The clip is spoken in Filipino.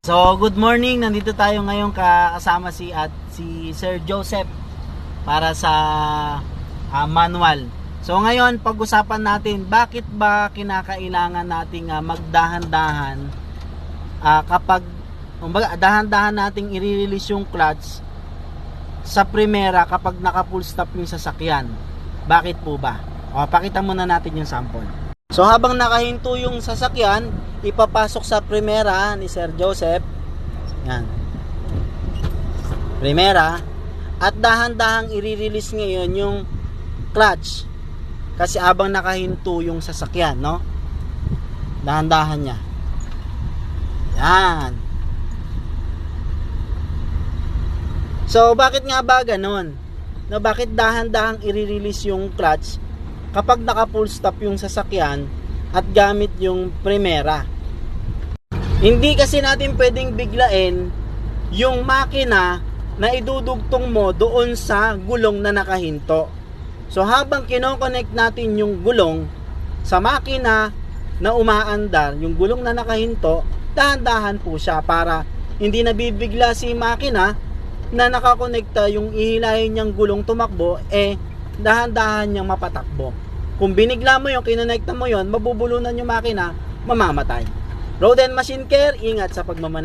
So, good morning. Nandito tayo ngayon kasama si Sir Joseph para sa manual. So, ngayon pag-usapan natin bakit ba kinakailangan nating magdahan-dahan kapag dahan-dahan nating i-release yung clutch sa primera kapag naka-full stop yung sasakyan. Bakit po ba? Pakita muna natin yung sample. So habang nakahinto yung sasakyan, ipapasok sa primera ni Sir Joseph. Yan. Primera. At dahan-dahang i-release ngayon yung clutch. Kasi habang nakahinto yung sasakyan, no? Dahan-dahan niya. Yan. So bakit nga ba ganun? No, bakit dahan-dahang i-release yung clutch kapag naka-full stop yung sasakyan at gamit yung primera? Hindi kasi natin pwedeng biglain yung makina na idudugtong mo doon sa gulong na nakahinto. So habang kinoconnect natin yung gulong sa makina na umaandar, yung gulong na nakahinto, dahan-dahan po siya para hindi nabibigla si makina na nakakonekta yung ihilahin niyang gulong tumakbo, dahan-dahan niyang mapatakbo. Kung binigla mo yung kinonekta mo yon, mabubulunan yung makina, mamamatay. Road and Machine Care, ingat sa pagmamaneho.